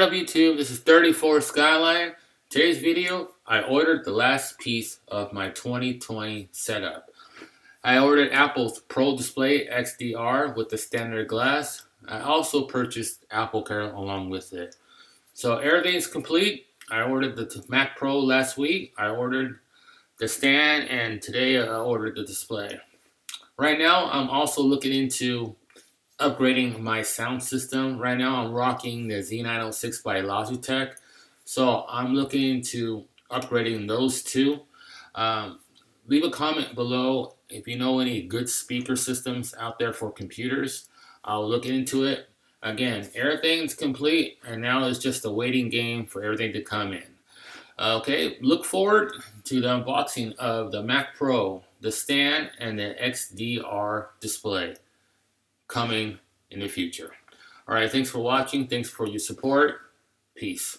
What up YouTube, this is 34 Skyline. Today's video, I ordered the last piece of my 2020 setup. I ordered Apple's Pro Display XDR with the standard glass. I also purchased Apple Care along with it. So everything's complete. I ordered the Mac Pro last week. I ordered the stand, and today I ordered the display. Right now, I'm also looking into upgrading my sound system. Right now I'm rocking the Z906 by Logitech. So I'm looking into upgrading those two. Leave a comment below if you know any good speaker systems out there for computers. I'll look into it. Again, everything's complete and now it's just a waiting game for everything to come in. Okay, look forward to the unboxing of the Mac Pro, the stand, and the XDR display coming in the future. All right, thanks for watching. Thanks for your support. Peace.